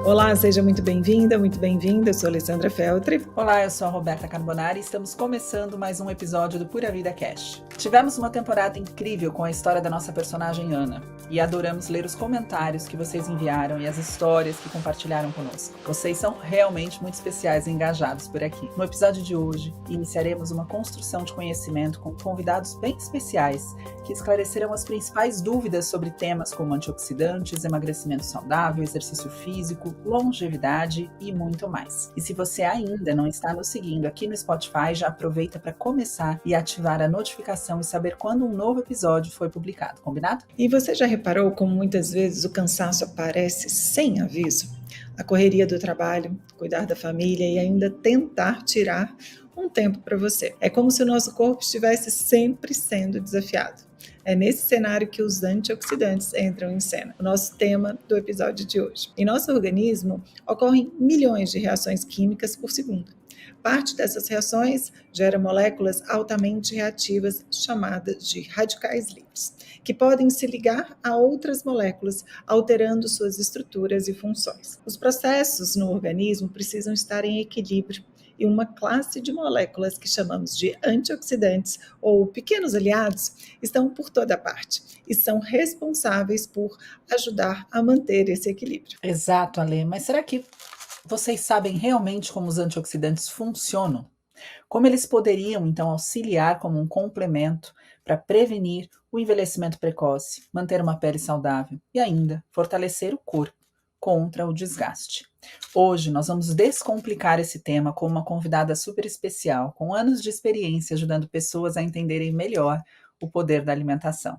Olá, seja muito bem-vinda, muito bem-vinda. Eu sou Alessandra Feltri. Olá, eu sou a Roberta Carbonari e estamos começando mais um episódio do Pura Vida Cash. Tivemos uma temporada incrível com a história da nossa personagem Ana e adoramos ler os comentários que vocês enviaram e as histórias que compartilharam conosco. Vocês são realmente muito especiais e engajados por aqui. No episódio de hoje, iniciaremos uma construção de conhecimento com convidados bem especiais que esclarecerão as principais dúvidas sobre temas como antioxidantes, emagrecimento saudável, exercício físico, longevidade e muito mais. E se você ainda não está nos seguindo aqui no Spotify, já aproveita para começar e ativar a notificação e saber quando um novo episódio foi publicado, combinado? E você já reparou como muitas vezes o cansaço aparece sem aviso? A correria do trabalho, cuidar da família e ainda tentar tirar um tempo para você. É como se o nosso corpo estivesse sempre sendo desafiado. É nesse cenário que os antioxidantes entram em cena, o nosso tema do episódio de hoje. Em nosso organismo ocorrem milhões de reações químicas por segundo. Parte dessas reações gera moléculas altamente reativas chamadas de radicais livres, que podem se ligar a outras moléculas, alterando suas estruturas e funções. Os processos no organismo precisam estar em equilíbrio e uma classe de moléculas que chamamos de antioxidantes ou pequenos aliados estão por toda parte e são responsáveis por ajudar a manter esse equilíbrio. Exato, Ale, mas será que vocês sabem realmente como os antioxidantes funcionam? Como eles poderiam, então, auxiliar como um complemento para prevenir o envelhecimento precoce, manter uma pele saudável e ainda fortalecer o corpo contra o desgaste? Hoje nós vamos descomplicar esse tema com uma convidada super especial, com anos de experiência ajudando pessoas a entenderem melhor o poder da alimentação.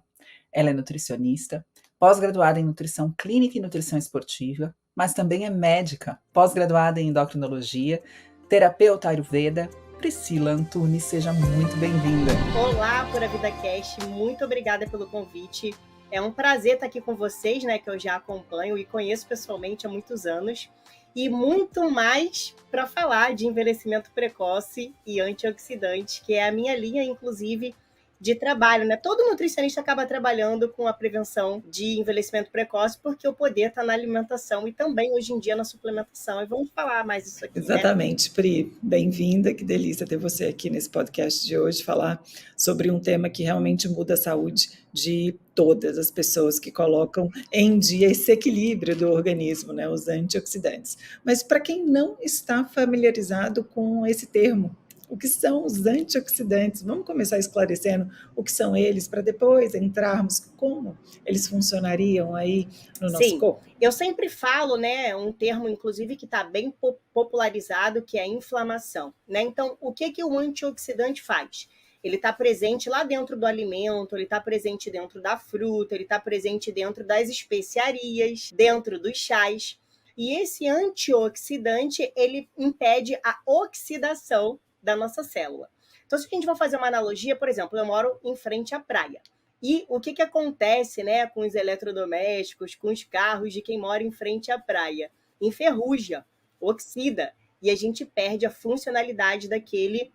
Ela é nutricionista, pós-graduada em nutrição clínica e nutrição esportiva, mas também é médica, pós-graduada em endocrinologia, terapeuta Ayurveda. Priscila Antunes, seja muito bem-vinda. Olá, Pura Vida Cash, muito obrigada pelo convite. É um prazer estar aqui com vocês, né, que eu já acompanho e conheço pessoalmente há muitos anos. E muito mais para falar de envelhecimento precoce e antioxidante, que é a minha linha, inclusive, de trabalho, né? Todo nutricionista acaba trabalhando com a prevenção de envelhecimento precoce, porque o poder está na alimentação e também, hoje em dia, na suplementação. E vamos falar mais disso aqui, Exatamente, né? Pri, bem-vinda, que delícia ter você aqui nesse podcast de hoje, falar sobre um tema que realmente muda a saúde de todas as pessoas que colocam em dia esse equilíbrio do organismo, né, os antioxidantes. Mas para quem não está familiarizado com esse termo, o que são os antioxidantes? Vamos começar esclarecendo o que são eles, para depois entrarmos como eles funcionariam aí no nosso corpo? Eu sempre falo, né, um termo, inclusive, que está bem popularizado, que é a inflamação, né? Então, o que o antioxidante faz? Ele está presente lá dentro do alimento, ele está presente dentro da fruta, ele está presente dentro das especiarias, dentro dos chás. E esse antioxidante, ele impede a oxidação da nossa célula. Então, se a gente for fazer uma analogia, por exemplo, eu moro em frente à praia. E o que acontece, né, com os eletrodomésticos, com os carros de quem mora em frente à praia? Enferruja, oxida, e a gente perde a funcionalidade daquele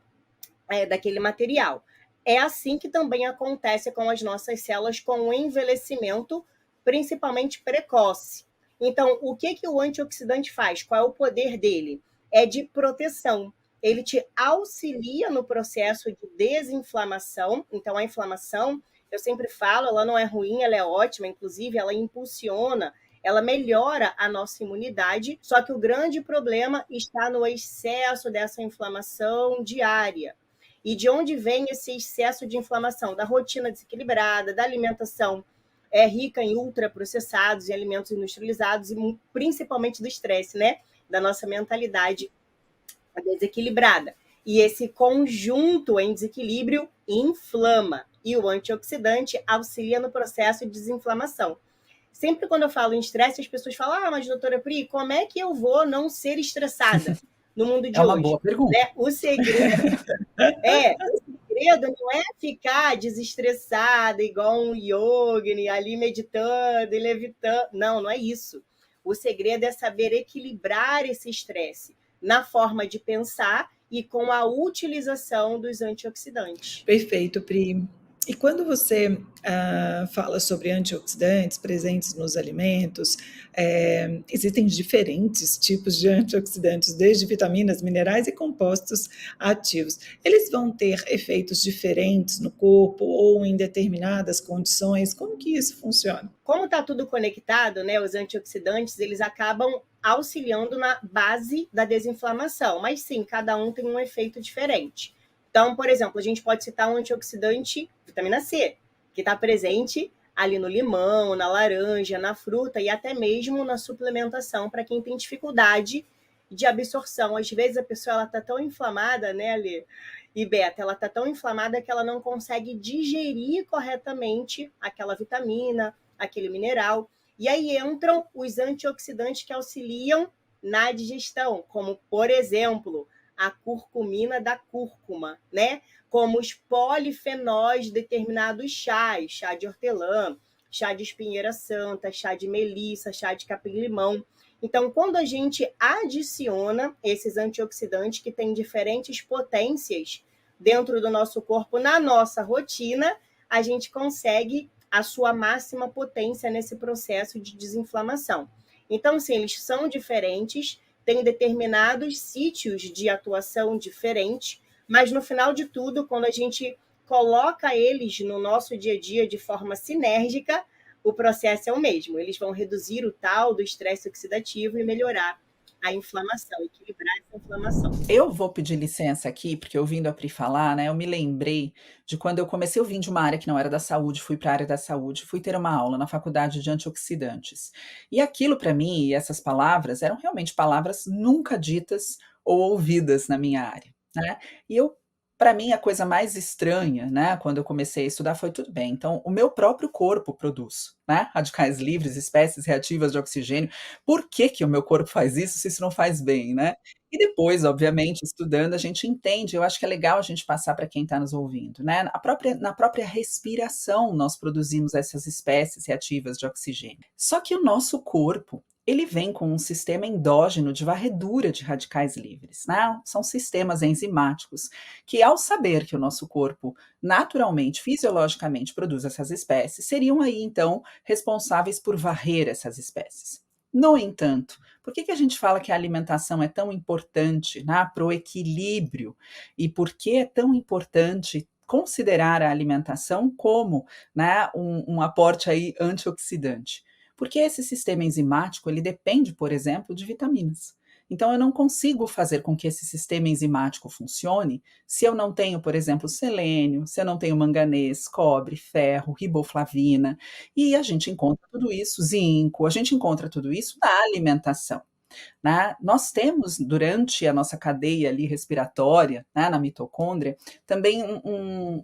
material. É assim que também acontece com as nossas células com o envelhecimento, principalmente precoce. Então, o que o antioxidante faz? Qual é o poder dele? É de proteção. Ele te auxilia no processo de desinflamação. Então, a inflamação, eu sempre falo, ela não é ruim, ela é ótima, inclusive ela impulsiona, ela melhora a nossa imunidade, só que o grande problema está no excesso dessa inflamação diária. E de onde vem esse excesso de inflamação? Da rotina desequilibrada, da alimentação rica em ultraprocessados, em alimentos industrializados e principalmente do estresse, né? Da nossa mentalidade desequilibrada. E esse conjunto em desequilíbrio inflama. E o antioxidante auxilia no processo de desinflamação. Sempre quando eu falo em estresse, as pessoas falam, mas doutora Pri, como é que eu vou não ser estressada no mundo de hoje? É uma boa pergunta. Né? O segredo não é ficar desestressada, igual um yogini, ali meditando e levitando. Não é isso. O segredo é saber equilibrar esse estresse na forma de pensar e com a utilização dos antioxidantes. Perfeito, Pri. E quando você fala sobre antioxidantes presentes nos alimentos, existem diferentes tipos de antioxidantes, desde vitaminas, minerais e compostos ativos. Eles vão ter efeitos diferentes no corpo ou em determinadas condições? Como que isso funciona? Como está tudo conectado, né, os antioxidantes, eles acabam auxiliando na base da desinflamação, mas sim, cada um tem um efeito diferente. Então, por exemplo, a gente pode citar um antioxidante, vitamina C, que está presente ali no limão, na laranja, na fruta e até mesmo na suplementação para quem tem dificuldade de absorção. Às vezes a pessoa está tão inflamada, né, Ali e Beta, ela está tão inflamada que ela não consegue digerir corretamente aquela vitamina, aquele mineral. E aí entram os antioxidantes que auxiliam na digestão, como, por exemplo, a curcumina da cúrcuma, né? Como os polifenóis de determinados chás, chá de hortelã, chá de espinheira santa, chá de melissa, chá de capim-limão. Então, quando a gente adiciona esses antioxidantes que têm diferentes potências dentro do nosso corpo, na nossa rotina, a gente consegue a sua máxima potência nesse processo de desinflamação. Então, sim, eles são diferentes, têm determinados sítios de atuação diferentes, mas no final de tudo, quando a gente coloca eles no nosso dia a dia de forma sinérgica, o processo é o mesmo. Eles vão reduzir o tal do estresse oxidativo e melhorar a inflamação, equilibrar essa inflamação. Eu vou pedir licença aqui, porque ouvindo a Pri falar, né, eu me lembrei de quando eu comecei, eu vim de uma área que não era da saúde, fui para a área da saúde, fui ter uma aula na faculdade de antioxidantes. E aquilo para mim, e essas palavras, eram realmente palavras nunca ditas ou ouvidas na minha área, né? E eu, para mim, a coisa mais estranha, né, quando eu comecei a estudar foi tudo bem. Então, o meu próprio corpo produz, né, radicais livres, espécies reativas de oxigênio. Por que que o meu corpo faz isso se isso não faz bem, né? E depois, obviamente, estudando, a gente entende. Eu acho que é legal a gente passar para quem está nos ouvindo, né? Na própria respiração, nós produzimos essas espécies reativas de oxigênio. Só que o nosso corpo, ele vem com um sistema endógeno de varredura de radicais livres, né? São sistemas enzimáticos que, ao saber que o nosso corpo naturalmente, fisiologicamente produz essas espécies, seriam aí, então, responsáveis por varrer essas espécies. No entanto, por que a gente fala que a alimentação é tão importante, né, para o equilíbrio e por que é tão importante considerar a alimentação como, né, um aporte aí antioxidante? Porque esse sistema enzimático ele depende, por exemplo, de vitaminas. Então eu não consigo fazer com que esse sistema enzimático funcione se eu não tenho, por exemplo, selênio, se eu não tenho manganês, cobre, ferro, riboflavina, e a gente encontra tudo isso, zinco, a gente encontra tudo isso na alimentação, né? Nós temos, durante a nossa cadeia ali respiratória, né, na mitocôndria, também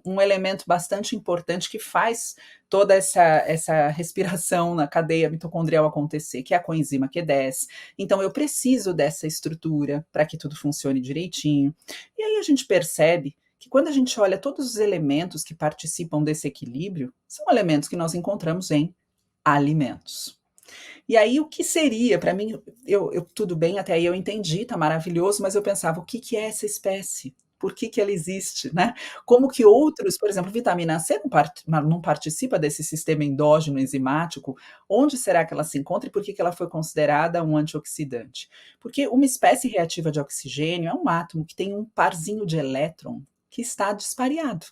um elemento bastante importante que faz toda essa respiração na cadeia mitocondrial acontecer, que é a coenzima Q10. Então, eu preciso dessa estrutura para que tudo funcione direitinho. E aí a gente percebe que quando a gente olha todos os elementos que participam desse equilíbrio, são elementos que nós encontramos em alimentos. E aí o que seria, para mim, tudo bem, até aí eu entendi, tá maravilhoso, mas eu pensava, o que que é essa espécie? Por que que ela existe, né? Como que outros, por exemplo, vitamina C não participa desse sistema endógeno enzimático, onde será que ela se encontra e por que que ela foi considerada um antioxidante? Porque uma espécie reativa de oxigênio é um átomo que tem um parzinho de elétron que está dispareado.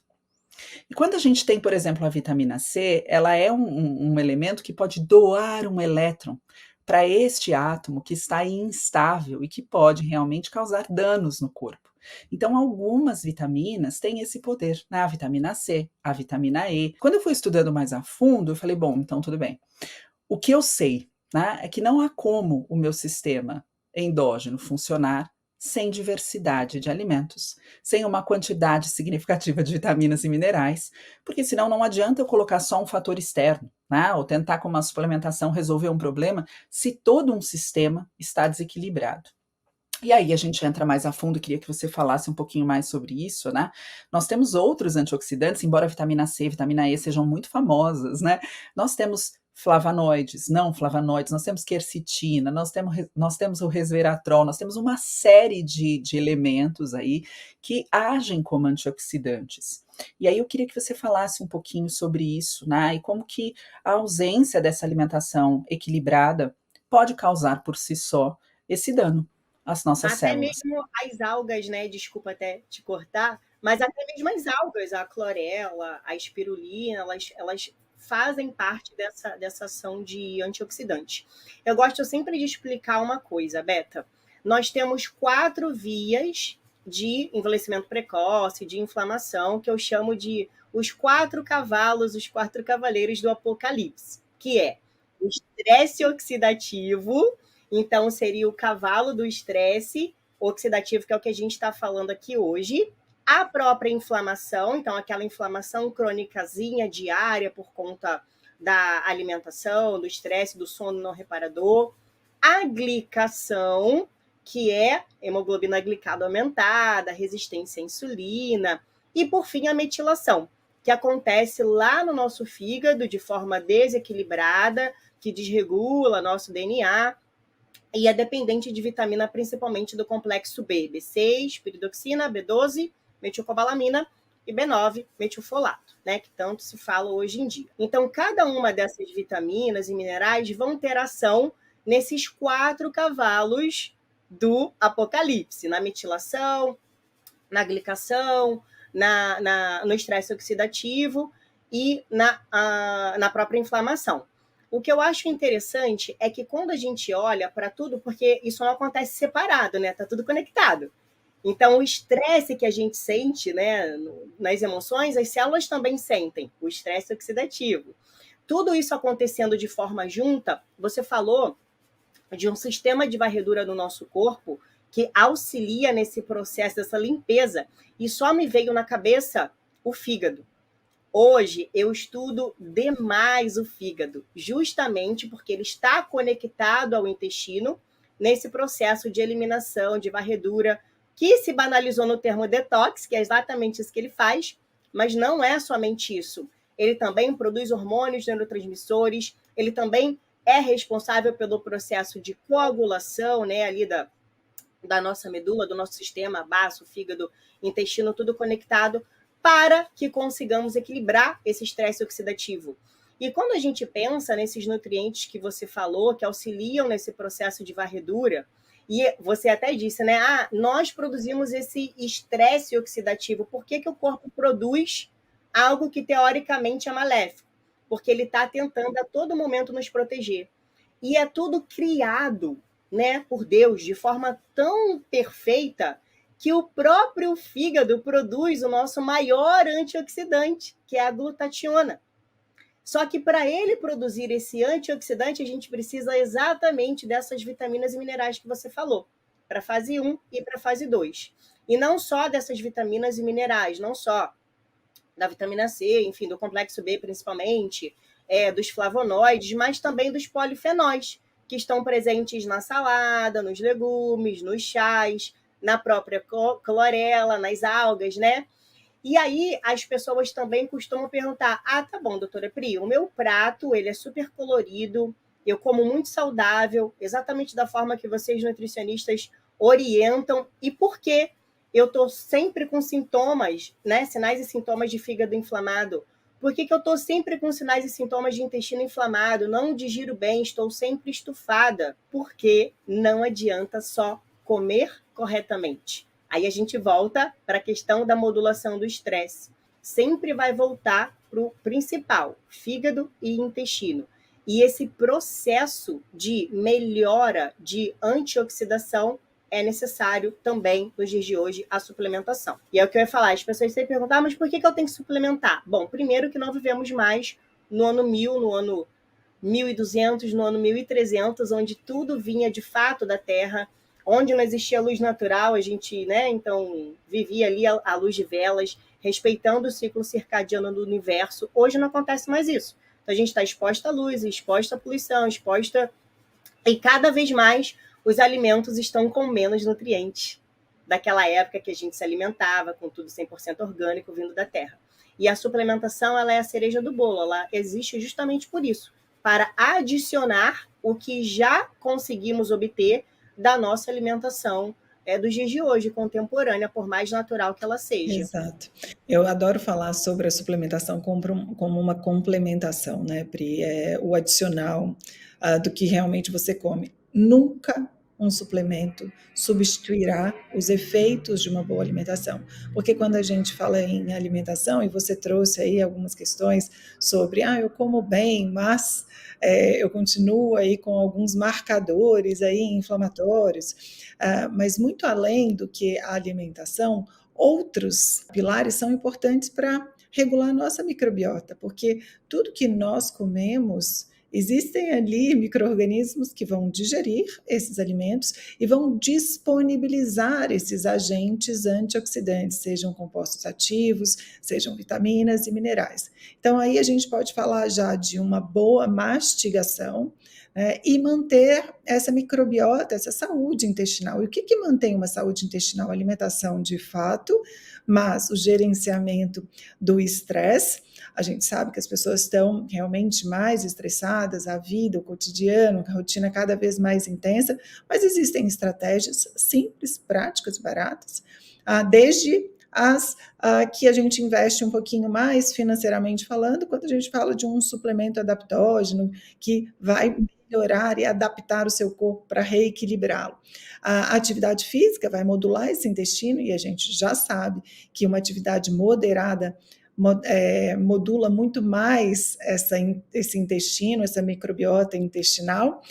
E quando a gente tem, por exemplo, a vitamina C, ela é um elemento que pode doar um elétron para este átomo que está instável e que pode realmente causar danos no corpo. Então, algumas vitaminas têm esse poder, né? A vitamina C, a vitamina E. Quando eu fui estudando mais a fundo, eu falei, bom, então tudo bem. O que eu sei, né, é que não há como o meu sistema endógeno funcionar sem diversidade de alimentos, sem uma quantidade significativa de vitaminas e minerais, porque senão não adianta eu colocar só um fator externo, né, ou tentar com uma suplementação resolver um problema, se todo um sistema está desequilibrado. E aí a gente entra mais a fundo, queria que você falasse um pouquinho mais sobre isso, né? Nós temos outros antioxidantes, embora a vitamina C e a vitamina E sejam muito famosas, né? Nós temos flavonoides, não flavonoides, nós temos quercetina, nós temos o resveratrol, nós temos uma série de elementos aí que agem como antioxidantes. E aí eu queria que você falasse um pouquinho sobre isso, né? E como que a ausência dessa alimentação equilibrada pode causar por si só esse dano às nossas Até células. mesmo as algas, né? Desculpa até te cortar, mas até mesmo as algas, a clorela, a espirulina, elas fazem parte dessa ação de antioxidante. Eu gosto sempre de explicar uma coisa, Beta. Nós temos 4 vias de envelhecimento precoce, de inflamação, que eu chamo de os 4 cavalos, os 4 cavaleiros do apocalipse, que é o estresse oxidativo. Então, seria o cavalo do estresse oxidativo, que é o que a gente está falando aqui hoje. A própria inflamação, então aquela inflamação crônicazinha diária por conta da alimentação, do estresse, do sono não reparador. A glicação, que é hemoglobina glicada aumentada, resistência à insulina. E, por fim, a metilação, que acontece lá no nosso fígado de forma desequilibrada, que desregula nosso DNA, e é dependente de vitamina, principalmente do complexo B, B6, piridoxina, B12, metilcobalamina e B9, metilfolato, né, que tanto se fala hoje em dia. Então, cada uma dessas vitaminas e minerais vão ter ação nesses 4 cavalos do apocalipse, na metilação, na glicação, no estresse oxidativo e na própria inflamação. O que eu acho interessante é que quando a gente olha para tudo, porque isso não acontece separado, né? Tá tudo conectado. Então, o estresse que a gente sente, né, nas emoções, as células também sentem o estresse oxidativo. Tudo isso acontecendo de forma junta, você falou de um sistema de varredura no nosso corpo que auxilia nesse processo dessa limpeza, e só me veio na cabeça o fígado. Hoje eu estudo demais o fígado, justamente porque ele está conectado ao intestino nesse processo de eliminação, de varredura, que se banalizou no termo detox, que é exatamente isso que ele faz, mas não é somente isso. Ele também produz hormônios, neurotransmissores, ele também é responsável pelo processo de coagulação, né, ali da nossa medula, do nosso sistema, baço, fígado, intestino, tudo conectado, para que consigamos equilibrar esse estresse oxidativo. E quando a gente pensa nesses nutrientes que você falou, que auxiliam nesse processo de varredura, e você até disse, né? Nós produzimos esse estresse oxidativo. Por que o corpo produz algo que teoricamente é maléfico? Porque ele está tentando a todo momento nos proteger. E é tudo criado, né, por Deus de forma tão perfeita que o próprio fígado produz o nosso maior antioxidante, que é a glutationa. Só que para ele produzir esse antioxidante, a gente precisa exatamente dessas vitaminas e minerais que você falou, para a fase 1 e para a fase 2. E não só dessas vitaminas e minerais, não só da vitamina C, enfim, do complexo B principalmente, dos flavonoides, mas também dos polifenóis, que estão presentes na salada, nos legumes, nos chás, na própria clorela, nas algas, né? E aí as pessoas também costumam perguntar: tá bom, doutora Pri, o meu prato, ele é super colorido, eu como muito saudável, exatamente da forma que vocês nutricionistas orientam, e por que eu estou sempre com sintomas, né, sinais e sintomas de fígado inflamado? Por que eu estou sempre com sinais e sintomas de intestino inflamado? Não digiro bem, estou sempre estufada. Porque não adianta só comer corretamente. Aí a gente volta para a questão da modulação do estresse. Sempre vai voltar para o principal, fígado e intestino. E esse processo de melhora de antioxidação é necessário também, nos dias de hoje, a suplementação. E é o que eu ia falar, as pessoas sempre perguntam, mas por que eu tenho que suplementar? Bom, primeiro que não vivemos mais no ano 1000, no ano 1200, no ano 1300, onde tudo vinha de fato da terra, onde não existia luz natural, a gente, né, então vivia ali à luz de velas, respeitando o ciclo circadiano do universo. Hoje não acontece mais isso. Então a gente está exposta à luz, exposta à poluição, exposta... E cada vez mais os alimentos estão com menos nutrientes daquela época que a gente se alimentava com tudo 100% orgânico vindo da terra. E a suplementação, ela é a cereja do bolo, ela existe justamente por isso, para adicionar o que já conseguimos obter da nossa alimentação dos dias de hoje, contemporânea, por mais natural que ela seja. Exato. Eu adoro falar sobre a suplementação como uma complementação, né, Pri? É o adicional do que realmente você come. Nunca um suplemento substituirá os efeitos de uma boa alimentação. Porque quando a gente fala em alimentação, e você trouxe aí algumas questões sobre, eu como bem, mas eu continuo aí com alguns marcadores aí inflamatórios, mas muito além do que a alimentação, outros pilares são importantes para regular a nossa microbiota, porque tudo que nós comemos, existem ali micro-organismos que vão digerir esses alimentos e vão disponibilizar esses agentes antioxidantes, sejam compostos ativos, sejam vitaminas e minerais. Então, aí a gente pode falar já de uma boa mastigação, e manter essa microbiota, essa saúde intestinal. E o que mantém uma saúde intestinal? A alimentação, de fato, mas o gerenciamento do estresse. A gente sabe que as pessoas estão realmente mais estressadas, a vida, o cotidiano, a rotina cada vez mais intensa, mas existem estratégias simples, práticas, baratas, desde as que a gente investe um pouquinho mais financeiramente falando, quando a gente fala de um suplemento adaptógeno que vai melhorar e adaptar o seu corpo para reequilibrá-lo. A atividade física vai modular esse intestino e a gente já sabe que uma atividade moderada modula muito mais esse intestino, essa microbiota intestinal.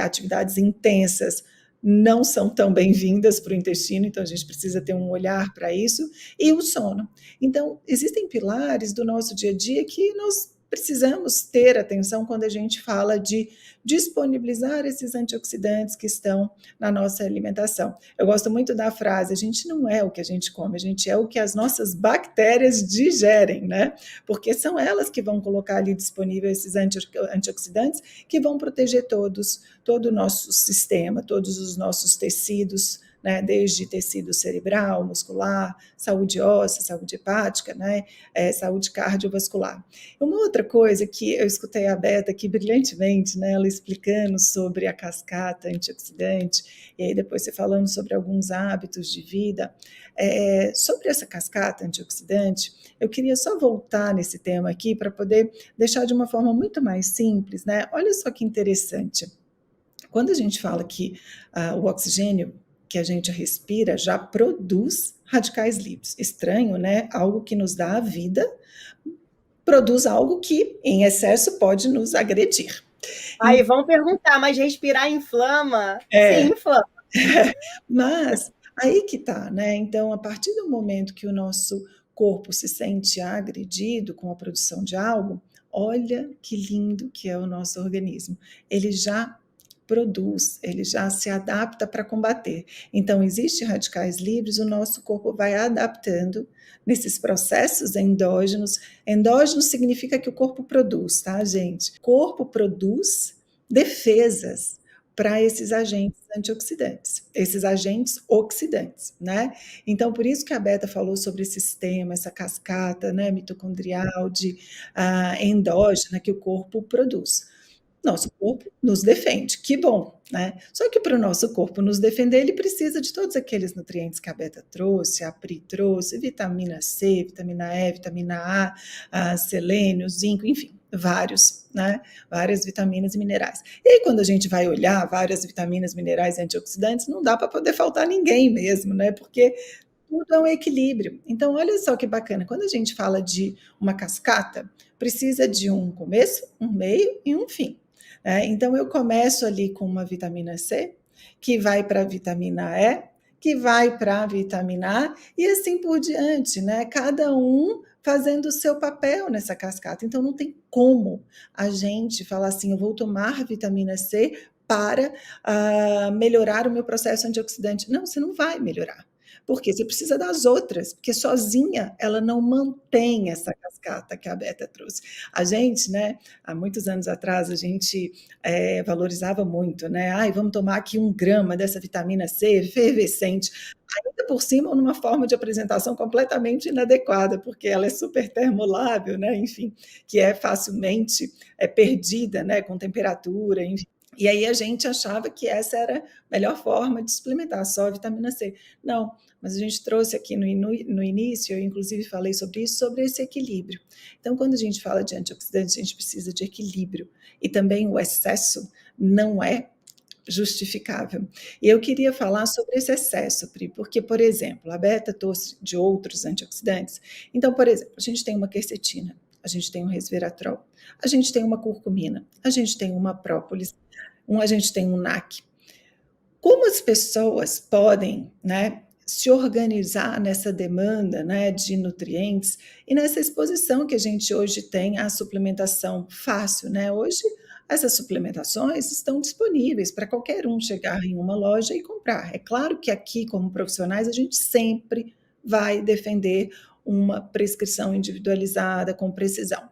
Atividades intensas não são tão bem-vindas para o intestino, então a gente precisa ter um olhar para isso, e o sono. Então, existem pilares do nosso dia a dia que nós precisamos ter atenção quando a gente fala de disponibilizar esses antioxidantes que estão na nossa alimentação. Eu gosto muito da frase, a gente não é o que a gente come, a gente é o que as nossas bactérias digerem, né? Porque são elas que vão colocar ali disponível esses antioxidantes que vão proteger todo o nosso sistema, todos os nossos tecidos, né, desde tecido cerebral, muscular, saúde óssea, saúde hepática, né, saúde cardiovascular. Uma outra coisa que eu escutei a Beta aqui brilhantemente, né, ela explicando sobre a cascata antioxidante, e aí depois você falando sobre alguns hábitos de vida, sobre essa cascata antioxidante, eu queria só voltar nesse tema aqui para poder deixar de uma forma muito mais simples, né? Olha só que interessante. Quando a gente fala que o oxigênio que a gente respira já produz radicais livres. Estranho, né? Algo que nos dá a vida produz algo que, em excesso, pode nos agredir. Aí vão perguntar, mas respirar inflama? Sim, inflama. Mas aí que tá, né? Então, a partir do momento que o nosso corpo se sente agredido com a produção de algo, olha que lindo que é o nosso organismo. Ele já produz, ele já se adapta para combater. Então, existem radicais livres, o nosso corpo vai adaptando nesses processos endógenos. Endógeno significa que o corpo produz, tá, gente? O corpo produz defesas para esses agentes antioxidantes, esses agentes oxidantes, né? Então, por isso que a Beta falou sobre esse sistema, essa cascata, né, mitocondrial endógena que o corpo produz. Nosso corpo nos defende, que bom, né? Só que para o nosso corpo nos defender, ele precisa de todos aqueles nutrientes que a Beta trouxe, a Pri trouxe, vitamina C, vitamina E, vitamina A, selênio, zinco, enfim, vários, né? Várias vitaminas e minerais. E aí, quando a gente vai olhar várias vitaminas, minerais e antioxidantes, não dá para poder faltar ninguém mesmo, né? Porque tudo é um equilíbrio. Então, olha só que bacana, quando a gente fala de uma cascata, precisa de um começo, um meio e um fim. Então, eu começo ali com uma vitamina C, que vai para a vitamina E, que vai para a vitamina A, e assim por diante, né? Cada um fazendo o seu papel nessa cascata. Então, não tem como a gente falar assim, eu vou tomar vitamina C para melhorar o meu processo antioxidante. Não, você não vai melhorar. Porque você precisa das outras, porque sozinha ela não mantém essa cascata que a Beta trouxe. A gente, né, há muitos anos atrás, a gente valorizava muito, né? Vamos tomar aqui 1 grama dessa vitamina C efervescente. ainda por cima numa forma de apresentação completamente inadequada, porque ela é super termolável, né? Enfim, que é facilmente perdida, né? Com temperatura, enfim. E aí a gente achava que essa era a melhor forma de suplementar só a vitamina C. Não, mas a gente trouxe aqui no início, eu inclusive falei sobre isso, sobre esse equilíbrio. Então, quando a gente fala de antioxidantes, a gente precisa de equilíbrio. E também o excesso não é justificável. E eu queria falar sobre esse excesso, Pri, porque, por exemplo, a beta trouxe de outros antioxidantes. Então, por exemplo, a gente tem uma quercetina, a gente tem um resveratrol, a gente tem uma curcumina, a gente tem uma própolis, a gente tem um NAC. Como as pessoas podem, né, se organizar nessa demanda, né, de nutrientes e nessa exposição que a gente hoje tem à suplementação fácil, né? Hoje essas suplementações estão disponíveis para qualquer um chegar em uma loja e comprar. É claro que aqui, como profissionais, a gente sempre vai defender uma prescrição individualizada com precisão.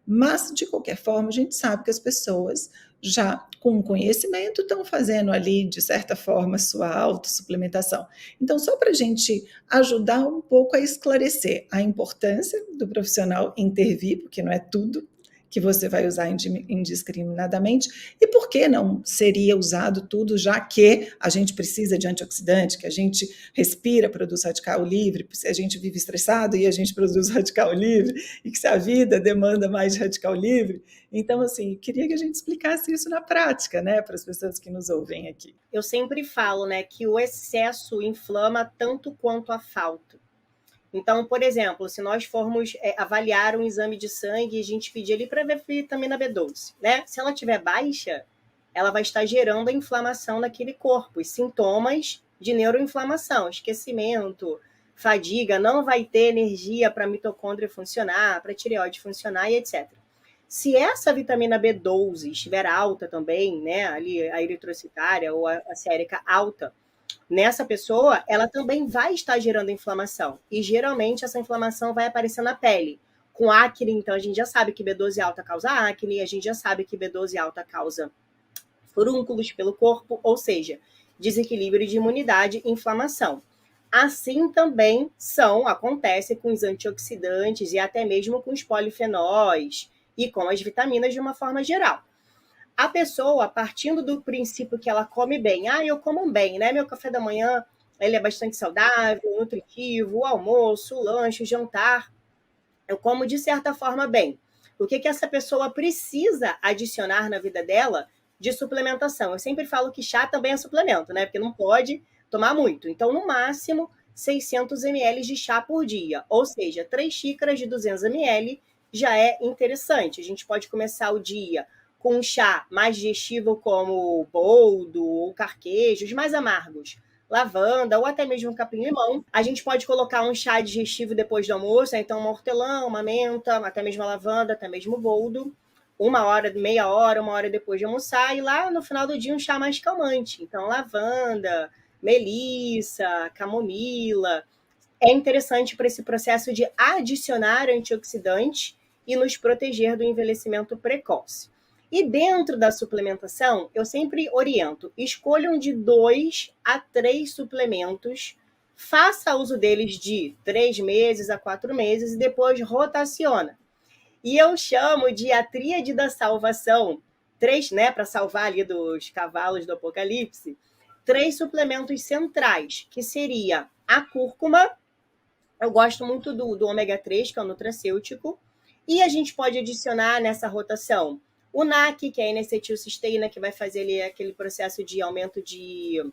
Mas, de qualquer forma, a gente sabe que as pessoas já com conhecimento estão fazendo ali, de certa forma, sua autossuplementação. Então, só para a gente ajudar um pouco a esclarecer a importância do profissional intervir, porque não é tudo que você vai usar indiscriminadamente, e por que não seria usado tudo, já que a gente precisa de antioxidante, que a gente respira, produz radical livre, se a gente vive estressado e a gente produz radical livre, e que se a vida demanda mais radical livre. Então, assim, queria que a gente explicasse isso na prática, né, para as pessoas que nos ouvem aqui. Eu sempre falo, né, que o excesso inflama tanto quanto a falta. Então, por exemplo, se nós formos avaliar um exame de sangue e a gente pedir ali para ver vitamina B12, né? Se ela estiver baixa, ela vai estar gerando a inflamação naquele corpo, e sintomas de neuroinflamação, esquecimento, fadiga, não vai ter energia para a mitocôndria funcionar, para a tireoide funcionar e etc. Se essa vitamina B12 estiver alta também, né, ali a eritrocitária ou a sérica alta, nessa pessoa, ela também vai estar gerando inflamação. E geralmente essa inflamação vai aparecer na pele. Com acne, então a gente já sabe que B12 alta causa acne, a gente já sabe que B12 alta causa furúnculos pelo corpo, ou seja, desequilíbrio de imunidade e inflamação. Assim também acontece com os antioxidantes e até mesmo com os polifenóis e com as vitaminas de uma forma geral. A pessoa, partindo do princípio que ela come bem, eu como bem, né? Meu café da manhã ele é bastante saudável, nutritivo, o almoço, o lanche, o jantar, eu como de certa forma bem. O que essa pessoa precisa adicionar na vida dela de suplementação? Eu sempre falo que chá também é suplemento, né? Porque não pode tomar muito. Então, no máximo, 600 ml de chá por dia. Ou seja, 3 xícaras de 200 ml já é interessante. A gente pode começar o dia com um chá mais digestivo como boldo ou carquejos, mais amargos, lavanda ou até mesmo capim-limão. A gente pode colocar um chá digestivo depois do almoço, então uma hortelã, uma menta, até mesmo a lavanda, até mesmo o boldo, 1 hora, meia hora, 1 hora depois de almoçar, e lá no final do dia um chá mais calmante. Então lavanda, melissa, camomila. É interessante para esse processo de adicionar antioxidantes e nos proteger do envelhecimento precoce. E dentro da suplementação, eu sempre oriento, escolham de 2 a 3 suplementos, faça uso deles de 3 meses a 4 meses e depois rotaciona. E eu chamo de a tríade da salvação, 3, né, para salvar ali dos cavalos do apocalipse, 3 suplementos centrais, que seria a cúrcuma, eu gosto muito do ômega 3, que é o nutracêutico, e a gente pode adicionar nessa rotação o NAC, que é a N-acetilcisteína, que vai fazer ali aquele processo de aumento de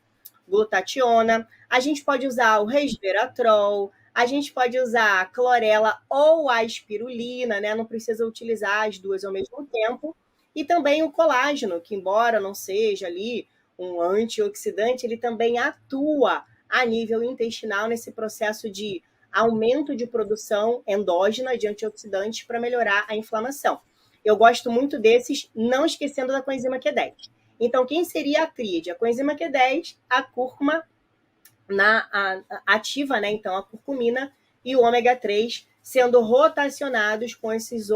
glutationa. A gente pode usar o resveratrol, a gente pode usar a clorela ou a espirulina, né? Não precisa utilizar as duas ao mesmo tempo. E também o colágeno, que embora não seja ali um antioxidante, ele também atua a nível intestinal nesse processo de aumento de produção endógena de antioxidantes para melhorar a inflamação. Eu gosto muito desses, não esquecendo da coenzima Q10. Então, quem seria a tríade? A coenzima Q10, a cúrcuma ativa, né? Então, a curcumina e o ômega 3 sendo rotacionados com esses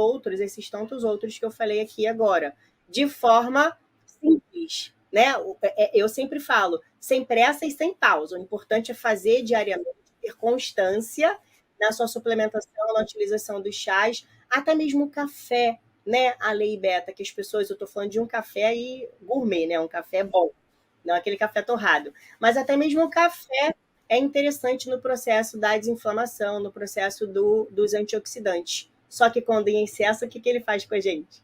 tantos outros que eu falei aqui agora, de forma simples, né? Eu sempre falo, sem pressa e sem pausa. O importante é fazer diariamente, ter constância na sua suplementação, na utilização dos chás, até mesmo o café, né? A lei beta, que as pessoas, eu estou falando de um café aí gourmet, né? Um café bom, não aquele café torrado. Mas até mesmo o café é interessante no processo da desinflamação, no processo dos antioxidantes. Só que quando em excesso, o que ele faz com a gente?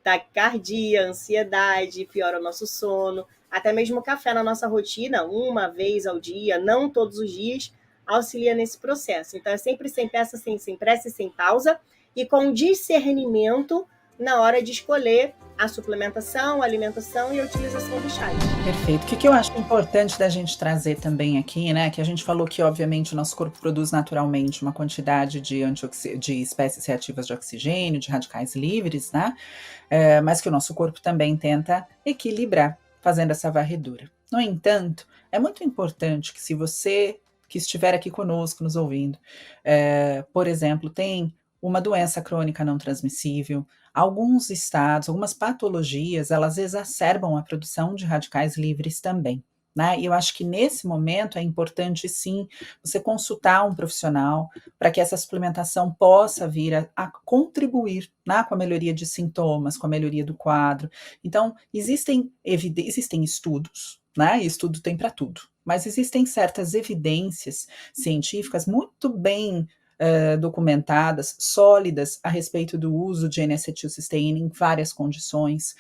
Taquicardia, ansiedade, piora o nosso sono. Até mesmo o café na nossa rotina, uma vez ao dia, não todos os dias, auxilia nesse processo. Então, é sempre sem pressa, sem pressa e sem pausa, e com discernimento na hora de escolher a suplementação, a alimentação e a utilização dos chás. Perfeito. O que eu acho importante da gente trazer também aqui, né? Que a gente falou que, obviamente, o nosso corpo produz naturalmente uma quantidade de espécies reativas de oxigênio, de radicais livres, né? Mas que o nosso corpo também tenta equilibrar, fazendo essa varredura. No entanto, é muito importante que, se você que estiver aqui conosco, nos ouvindo, por exemplo, tem uma doença crônica não transmissível, alguns estados, algumas patologias, elas exacerbam a produção de radicais livres também, né? E eu acho que nesse momento é importante, sim, você consultar um profissional para que essa suplementação possa vir a contribuir, né, com a melhoria de sintomas, com a melhoria do quadro. Então, existem estudos, né? E estudo tem para tudo, mas existem certas evidências científicas muito bem documentadas, sólidas, a respeito do uso de N-acetilcisteína em várias condições,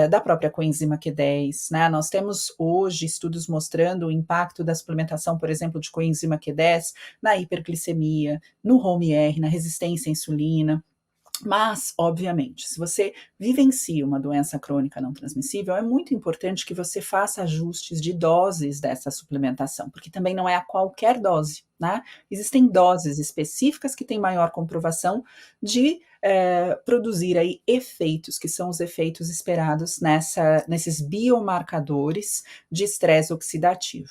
da própria coenzima Q10, né? Nós temos hoje estudos mostrando o impacto da suplementação, por exemplo, de coenzima Q10 na hiperglicemia, no HOME-R, na resistência à insulina. Mas, obviamente, se você vivencia uma doença crônica não transmissível, é muito importante que você faça ajustes de doses dessa suplementação, porque também não é a qualquer dose, né? Existem doses específicas que têm maior comprovação de produzir aí efeitos, que são os efeitos esperados nesses biomarcadores de estresse oxidativo.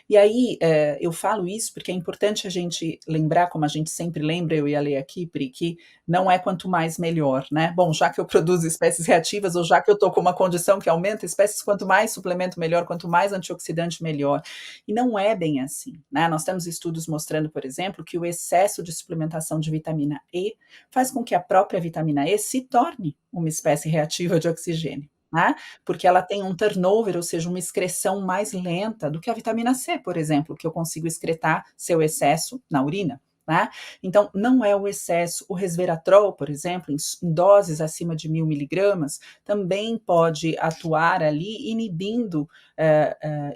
E aí, eu falo isso porque é importante a gente lembrar, como a gente sempre lembra, eu e a Lê aqui, Pri, que não é quanto mais melhor, né? Bom, já que eu produzo espécies reativas, ou já que eu estou com uma condição que aumenta espécies, quanto mais suplemento melhor, quanto mais antioxidante melhor. E não é bem assim, né? Nós temos estudos mostrando, por exemplo, que o excesso de suplementação de vitamina E faz com que a própria vitamina E se torne uma espécie reativa de oxigênio, né? Porque ela tem um turnover, ou seja, uma excreção mais lenta do que a vitamina C, por exemplo, que eu consigo excretar seu excesso na urina. Né? Então, não é o excesso. O resveratrol, por exemplo, em doses acima de 1.000 miligramas, também pode atuar ali inibindo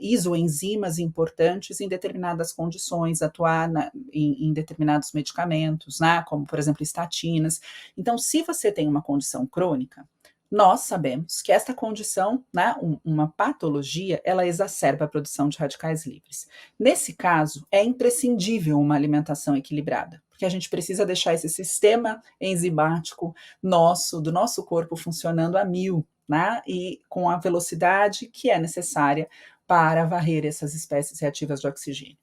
isoenzimas importantes em determinadas condições, atuar em determinados medicamentos, né? Como, por exemplo, estatinas. Então, se você tem uma condição crônica, nós sabemos que esta condição, né, uma patologia, ela exacerba a produção de radicais livres. Nesse caso, é imprescindível uma alimentação equilibrada, porque a gente precisa deixar esse sistema enzimático do nosso corpo funcionando a 1.000, né, e com a velocidade que é necessária para varrer essas espécies reativas de oxigênio.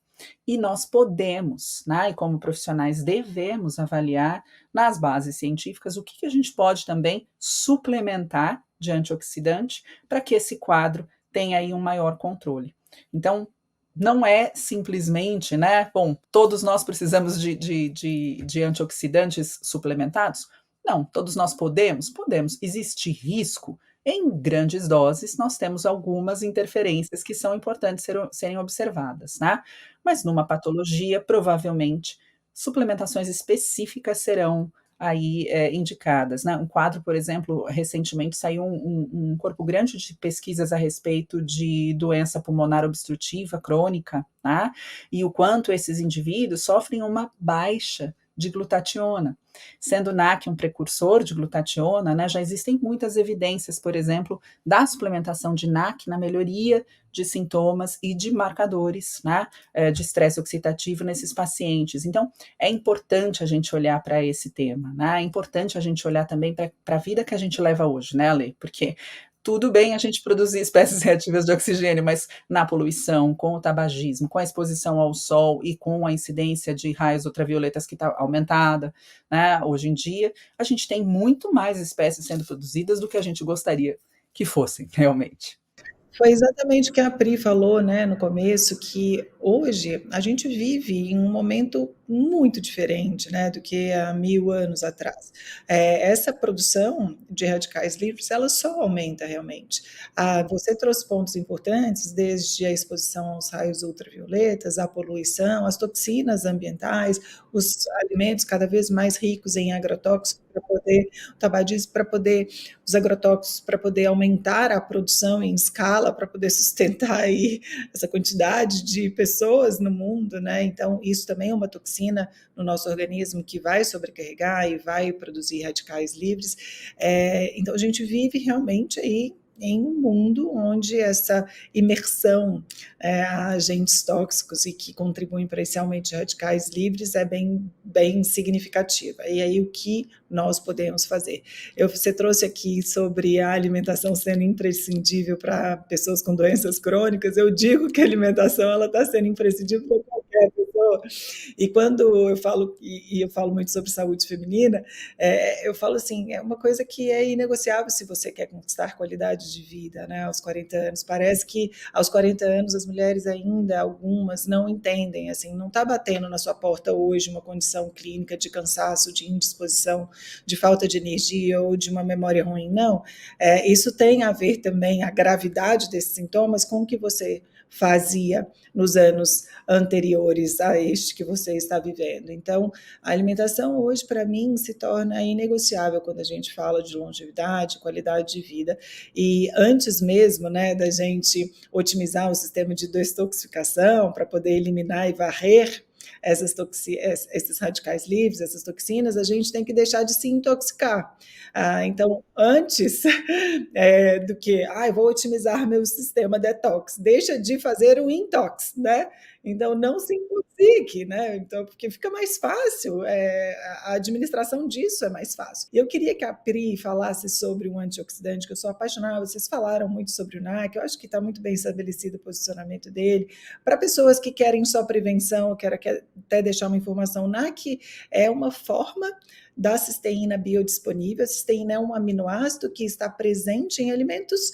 E nós podemos, né, e como profissionais devemos avaliar nas bases científicas o que a gente pode também suplementar de antioxidante para que esse quadro tenha aí um maior controle. Então, não é simplesmente, né, bom, todos nós precisamos de antioxidantes suplementados? Não, todos nós podemos? Podemos. Existe risco? Em grandes doses, nós temos algumas interferências que são importantes serem observadas, né? Mas numa patologia, provavelmente, suplementações específicas serão aí indicadas, né? Um quadro, por exemplo, recentemente saiu um corpo grande de pesquisas a respeito de doença pulmonar obstrutiva crônica, né? E o quanto esses indivíduos sofrem uma baixa de glutationa. Sendo o NAC um precursor de glutationa, né, já existem muitas evidências, por exemplo, da suplementação de NAC na melhoria de sintomas e de marcadores, né, de estresse oxidativo nesses pacientes. Então, é importante a gente olhar para esse tema, né? É importante a gente olhar também para a vida que a gente leva hoje, né, Ale? Porque tudo bem a gente produzir espécies reativas de oxigênio, mas na poluição, com o tabagismo, com a exposição ao sol e com a incidência de raios ultravioletas que está aumentada, né, hoje em dia, a gente tem muito mais espécies sendo produzidas do que a gente gostaria que fossem, realmente. Foi exatamente o que a Pri falou, né, no começo, que hoje a gente vive em um momento muito diferente, né, do que há 1000 anos atrás. Essa produção de radicais livres, ela só aumenta realmente. Você trouxe pontos importantes, desde a exposição aos raios ultravioletas, a poluição, as toxinas ambientais, os alimentos cada vez mais ricos em agrotóxicos para poder, o tabagismo para poder, os agrotóxicos para poder aumentar a produção em escala, para poder sustentar aí essa quantidade de pessoas no mundo, né? Então, isso também é uma toxina no nosso organismo que vai sobrecarregar e vai produzir radicais livres. Então, a gente vive realmente aí em um mundo onde essa imersão a agentes tóxicos e que contribuem para esse aumento de radicais livres é bem, bem significativa. E aí, o que nós podemos fazer? Você trouxe aqui sobre a alimentação sendo imprescindível para pessoas com doenças crônicas. Eu digo que a alimentação ela está sendo imprescindível para qualquer pessoa. E quando eu falo, e eu falo muito sobre saúde feminina, eu falo assim, é uma coisa que é inegociável se você quer conquistar qualidade de vida, né, aos 40 anos. Parece que aos 40 anos as mulheres ainda, algumas, não entendem, assim, não está batendo na sua porta hoje uma condição clínica de cansaço, de indisposição, de falta de energia ou de uma memória ruim, não. Isso tem a ver também, a gravidade desses sintomas, com o que você fazia nos anos anteriores a este que você está vivendo. Então, a alimentação hoje, para mim, se torna inegociável quando a gente fala de longevidade, qualidade de vida. E antes mesmo, né, da gente otimizar o sistema de detoxificação para poder eliminar e varrer esses radicais livres, essas toxinas, a gente tem que deixar de se intoxicar. Então, antes do que, eu vou otimizar meu sistema detox, deixa de fazer o intox, né? Então, não se intoxique, né? Então, porque fica mais fácil, a administração disso é mais fácil. E eu queria que a Pri falasse sobre um antioxidante, que eu sou apaixonada, vocês falaram muito sobre o NAC, eu acho que está muito bem estabelecido o posicionamento dele. Para pessoas que querem só prevenção, eu quero até deixar uma informação, o NAC é uma forma da cisteína biodisponível. A cisteína é um aminoácido que está presente em alimentos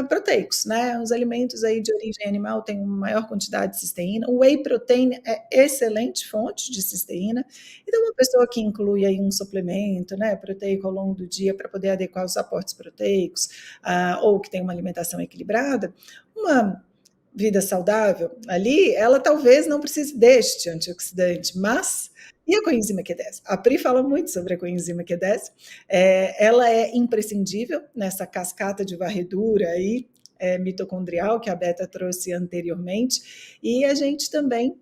proteicos, né? Os alimentos aí de origem animal têm uma maior quantidade de cisteína. O whey protein é excelente fonte de cisteína. Então, uma pessoa que inclui aí um suplemento, né, proteico ao longo do dia para poder adequar os aportes proteicos, ou que tem uma alimentação equilibrada, uma vida saudável ali, ela talvez não precise deste antioxidante, mas e a coenzima Q10? A Pri fala muito sobre a coenzima Q10, ela é imprescindível nessa cascata de varredura aí, mitocondrial que a Beta trouxe anteriormente, e a gente também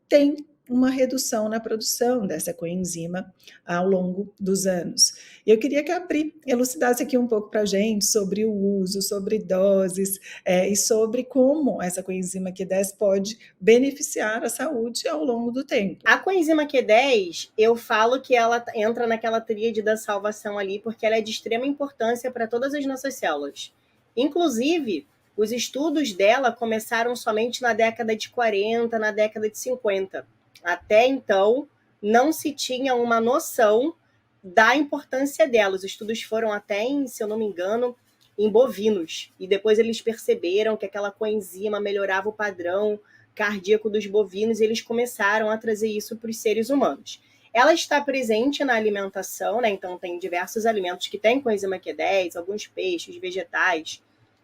tem uma redução na produção dessa coenzima ao longo dos anos. Eu queria que a Pri elucidasse aqui um pouco para a gente sobre o uso, sobre doses, e sobre como essa coenzima Q10 pode beneficiar a saúde ao longo do tempo. A coenzima Q10, eu falo que ela entra naquela tríade da salvação ali, porque ela é de extrema importância para todas as nossas células. Inclusive, os estudos dela começaram somente na década de 40, na década de 50. Até então, não se tinha uma noção da importância dela. Os estudos foram até, se eu não me engano, em bovinos. E depois eles perceberam que aquela coenzima melhorava o padrão cardíaco dos bovinos e eles começaram a trazer isso para os seres humanos. Ela está presente na alimentação, né? Então tem diversos alimentos que têm coenzima Q10, alguns peixes, vegetais,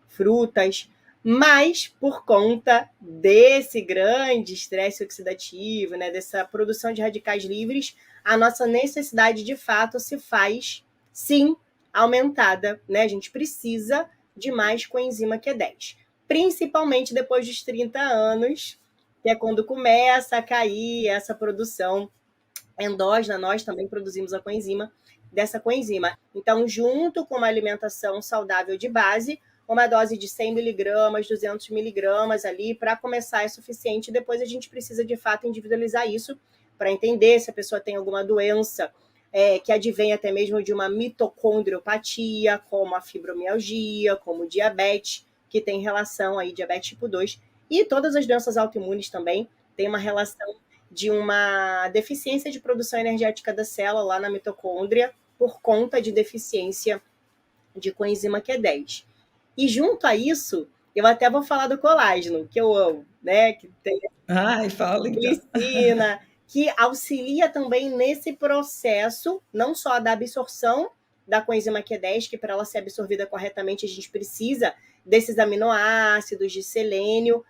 frutas, mas por conta desse grande estresse oxidativo, né, dessa produção de radicais livres, a nossa necessidade de fato se faz, sim, aumentada, né? A gente precisa de mais coenzima Q10, principalmente depois dos 30 anos, que é quando começa a cair essa produção endógena. Nós também produzimos a coenzima, dessa coenzima. Então, junto com uma alimentação saudável de base, uma dose de 100 miligramas, 200 miligramas ali, para começar é suficiente. Depois a gente precisa, de fato, individualizar isso para entender se a pessoa tem alguma doença que advém até mesmo de uma mitocondriopatia, como a fibromialgia, como diabetes, que tem relação aí, diabetes tipo 2, e todas as doenças autoimunes também têm uma relação de uma deficiência de produção energética da célula lá na mitocôndria por conta de deficiência de coenzima Q10. E junto a isso, eu até vou falar do colágeno, que eu amo, né? Que tem Ai, fala então. glicina, que auxilia também nesse processo, não só da absorção da coenzima Q10, que para ela ser absorvida corretamente a gente precisa desses aminoácidos, de selênio,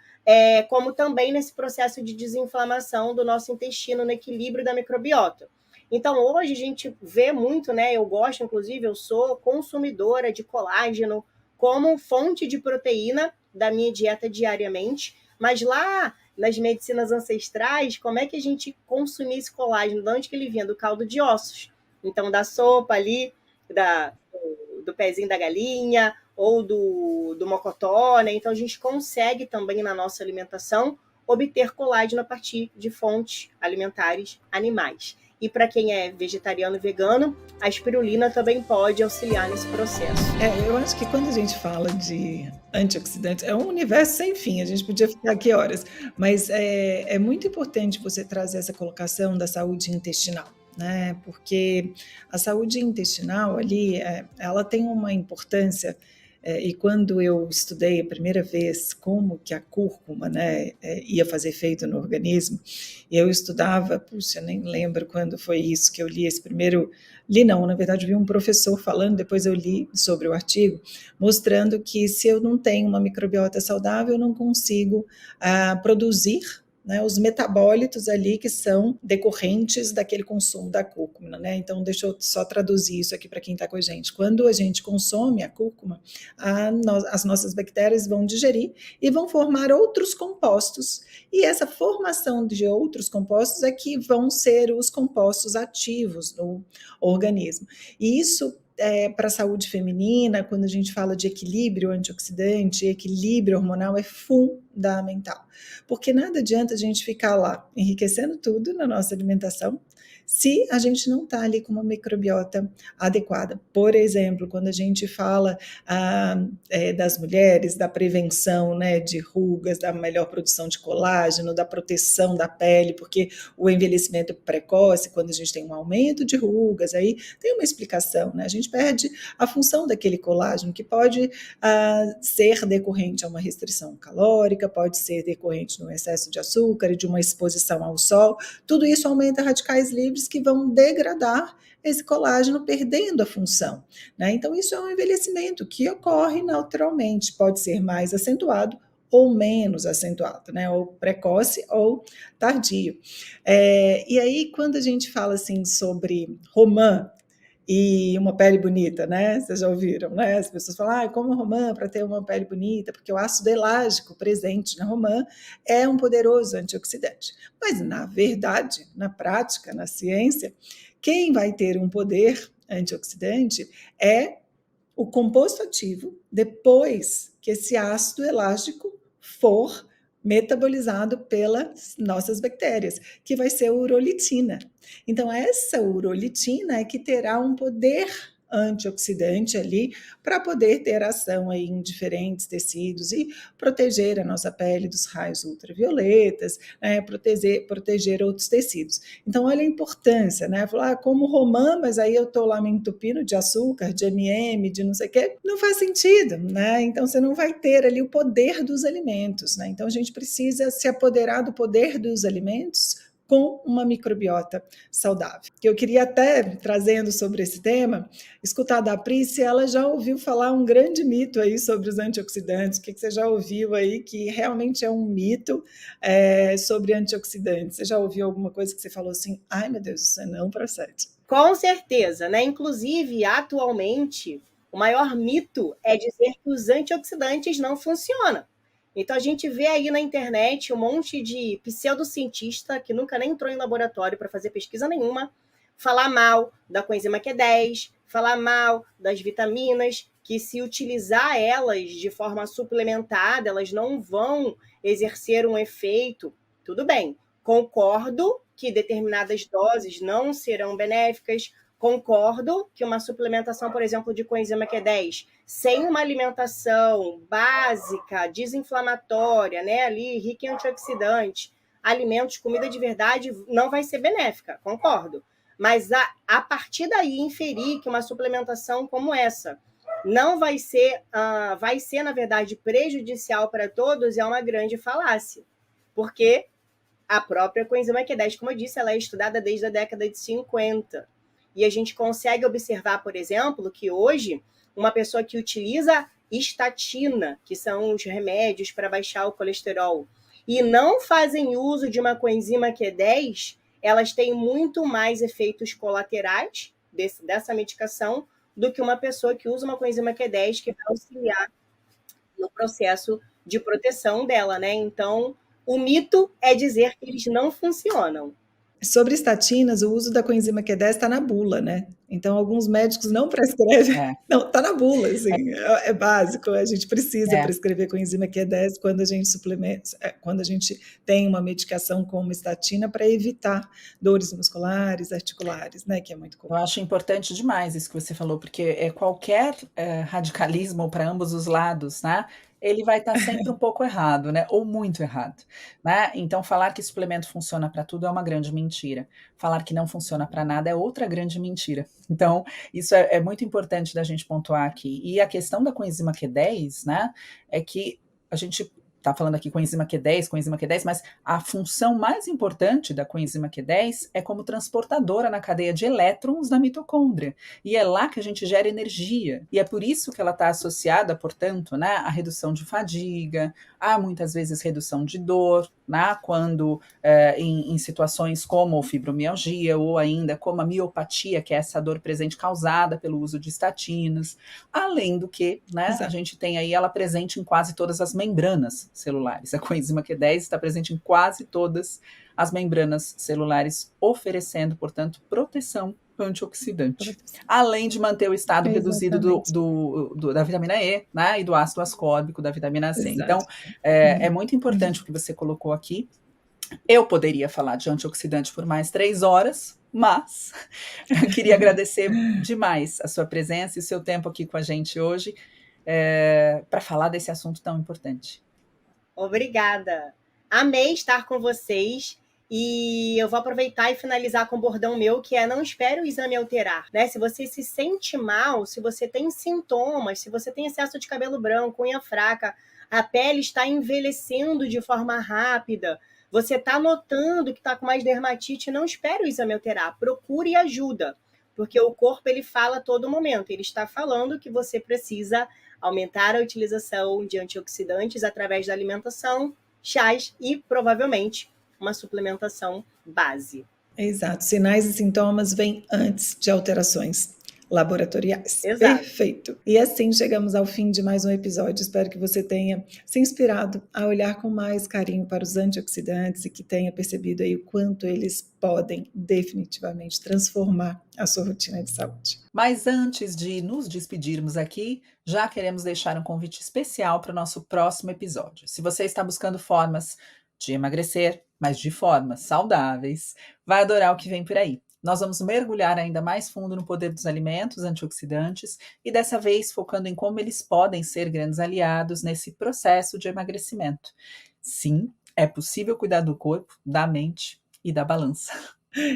como também nesse processo de desinflamação do nosso intestino, no equilíbrio da microbiota. Então, hoje a gente vê muito, né? Eu gosto, inclusive, eu sou consumidora de colágeno como fonte de proteína da minha dieta diariamente, mas lá nas medicinas ancestrais, como é que a gente consumia esse colágeno? De onde que ele vinha? Do caldo de ossos. Então, da sopa ali, do pezinho da galinha ou do mocotó, né? Então, a gente consegue também na nossa alimentação obter colágeno a partir de fontes alimentares animais. E para quem é vegetariano e vegano, a espirulina também pode auxiliar nesse processo. Eu acho que quando a gente fala de antioxidantes, é um universo sem fim, a gente podia ficar aqui horas, mas é muito importante você trazer essa colocação da saúde intestinal, né? Porque a saúde intestinal ali, ela tem uma importância. E quando eu estudei a primeira vez como que a cúrcuma, né, ia fazer efeito no organismo, eu estudava, puxa, nem lembro quando foi isso que eu li esse primeiro, li não, na verdade vi um professor falando, depois eu li sobre o artigo, mostrando que se eu não tenho uma microbiota saudável, eu não consigo produzir, né, os metabólitos ali que são decorrentes daquele consumo da cúrcuma, né? Então, deixa eu só traduzir isso aqui para quem está com a gente. Quando a gente consome a cúrcuma, as nossas bactérias vão digerir e vão formar outros compostos. E essa formação de outros compostos é que vão ser os compostos ativos no organismo. E isso para a saúde feminina, quando a gente fala de equilíbrio antioxidante, equilíbrio hormonal, é fundamental. Porque nada adianta a gente ficar lá enriquecendo tudo na nossa alimentação se a gente não está ali com uma microbiota adequada. Por exemplo, quando a gente fala das mulheres, da prevenção, né, de rugas, da melhor produção de colágeno, da proteção da pele, porque o envelhecimento precoce, quando a gente tem um aumento de rugas, aí tem uma explicação, né? A gente perde a função daquele colágeno, que pode ser decorrente a uma restrição calórica, pode ser decorrente de um excesso de açúcar e de uma exposição ao sol. Tudo isso aumenta radicais livres que vão degradar esse colágeno, perdendo a função, né? Então, isso é um envelhecimento que ocorre naturalmente, pode ser mais acentuado ou menos acentuado, né? Ou precoce ou tardio. E aí, quando a gente fala assim sobre romã e uma pele bonita, né? Vocês já ouviram, né? As pessoas falam, como romã para ter uma pele bonita, porque o ácido elágico presente na romã é um poderoso antioxidante. Mas, na verdade, na prática, na ciência, quem vai ter um poder antioxidante é o composto ativo depois que esse ácido elágico for metabolizado pelas nossas bactérias, que vai ser a urolitina. Então, essa urolitina é que terá um poder antioxidante ali para poder ter ação aí em diferentes tecidos e proteger a nossa pele dos raios ultravioletas, né, proteger outros tecidos. Então, olha a importância, né? Falar como romã, mas aí eu estou lá me entupindo de açúcar, de MM, de não sei o quê, não faz sentido, né? Então, você não vai ter ali o poder dos alimentos, né? Então, a gente precisa se apoderar do poder dos alimentos com uma microbiota saudável. Que eu queria até, trazendo sobre esse tema, escutar da Pri se ela já ouviu falar um grande mito aí sobre os antioxidantes, o que você já ouviu aí que realmente é um mito sobre antioxidantes? Você já ouviu alguma coisa que você falou assim, ai meu Deus, isso não procede? Com certeza, né? Inclusive, atualmente, o maior mito é dizer que os antioxidantes não funcionam. Então, a gente vê aí na internet um monte de pseudocientista que nunca nem entrou em laboratório para fazer pesquisa nenhuma, falar mal da coenzima Q10, falar mal das vitaminas, que se utilizar elas de forma suplementada, elas não vão exercer um efeito. Tudo bem, concordo que determinadas doses não serão benéficas, concordo que uma suplementação, por exemplo, de coenzima Q10, sem uma alimentação básica, desinflamatória, né, ali rica em antioxidantes, alimentos, comida de verdade, não vai ser benéfica, concordo. Mas a partir daí inferir que uma suplementação como essa não vai ser, na verdade, prejudicial para todos, é uma grande falácia. Porque a própria coenzima Q10, como eu disse, ela é estudada desde a década de 50. E a gente consegue observar, por exemplo, que hoje uma pessoa que utiliza estatina, que são os remédios para baixar o colesterol, e não fazem uso de uma coenzima Q10, elas têm muito mais efeitos colaterais dessa medicação do que uma pessoa que usa uma coenzima Q10 que vai auxiliar no processo de proteção dela, né? Então, o mito é dizer que eles não funcionam. Sobre estatinas, o uso da coenzima Q10 está na bula, né? Então, alguns médicos não prescrevem. Não, está na bula, assim, é básico. A gente precisa prescrever coenzima Q10 quando a gente suplementa, quando a gente tem uma medicação como estatina para evitar dores musculares, articulares, né? Que é muito comum. Eu acho importante demais isso que você falou, porque qualquer radicalismo para ambos os lados, né? Ele vai estar sempre um pouco errado, né? Ou muito errado, né? Então, falar que suplemento funciona para tudo é uma grande mentira. Falar que não funciona para nada é outra grande mentira. Então, isso é muito importante da gente pontuar aqui. E a questão da coenzima Q10, né? É que a gente está falando aqui coenzima Q10, mas a função mais importante da coenzima Q10 é como transportadora na cadeia de elétrons da mitocôndria. E é lá que a gente gera energia. E é por isso que ela está associada, portanto, né, à redução de fadiga, a muitas vezes redução de dor, né, quando em situações como fibromialgia ou ainda como a miopatia, que é essa dor presente causada pelo uso de estatinas. Além do que, né, a gente tem aí ela presente em quase todas as membranas celulares. A coenzima Q10 está presente em quase todas as membranas celulares, oferecendo, portanto, proteção antioxidante, além de manter o estado reduzido da vitamina E, né, e do ácido ascórbico da vitamina C. Então, é muito importante o que você colocou aqui. Eu poderia falar de antioxidante por mais 3 horas, mas eu queria agradecer demais a sua presença e o seu tempo aqui com a gente hoje para falar desse assunto tão importante. Obrigada. Amei estar com vocês e eu vou aproveitar e finalizar com um bordão meu, que é: não espere o exame alterar, né? Se você se sente mal, se você tem sintomas, se você tem excesso de cabelo branco, unha fraca, a pele está envelhecendo de forma rápida, você está notando que está com mais dermatite, não espere o exame alterar, procure ajuda, porque o corpo ele fala a todo momento, ele está falando que você precisa aumentar a utilização de antioxidantes através da alimentação, chás e, provavelmente, uma suplementação base. Exato. Sinais e sintomas vêm antes de alterações laboratoriais. Exato. Perfeito. E assim chegamos ao fim de mais um episódio. Espero que você tenha se inspirado a olhar com mais carinho para os antioxidantes e que tenha percebido aí o quanto eles podem definitivamente transformar a sua rotina de saúde. Mas antes de nos despedirmos aqui, já queremos deixar um convite especial para o nosso próximo episódio. Se você está buscando formas de emagrecer, mas de formas saudáveis, vai adorar o que vem por aí. Nós vamos mergulhar ainda mais fundo no poder dos alimentos antioxidantes e dessa vez focando em como eles podem ser grandes aliados nesse processo de emagrecimento. Sim, é possível cuidar do corpo, da mente e da balança.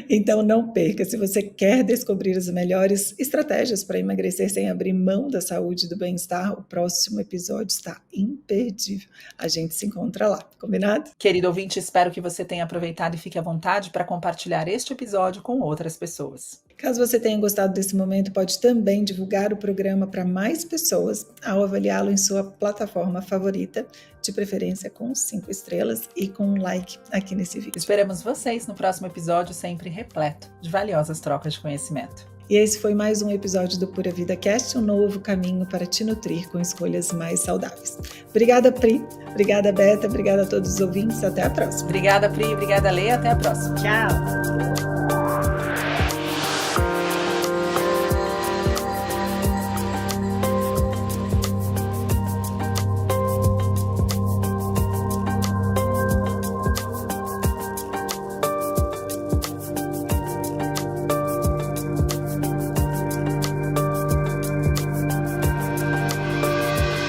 Então não perca, se você quer descobrir as melhores estratégias para emagrecer sem abrir mão da saúde e do bem-estar, o próximo episódio está imperdível. A gente se encontra lá, combinado? Querido ouvinte, espero que você tenha aproveitado e fique à vontade para compartilhar este episódio com outras pessoas. Caso você tenha gostado desse momento, pode também divulgar o programa para mais pessoas ao avaliá-lo em sua plataforma favorita, de preferência com 5 estrelas e com um like aqui nesse vídeo. Esperamos vocês no próximo episódio, sempre repleto de valiosas trocas de conhecimento. E esse foi mais um episódio do Pura Vida Cast, um novo caminho para te nutrir com escolhas mais saudáveis. Obrigada, Pri. Obrigada, Beta. Obrigada a todos os ouvintes. Até a próxima. Obrigada, Pri. Obrigada, Lê. Até a próxima. Tchau.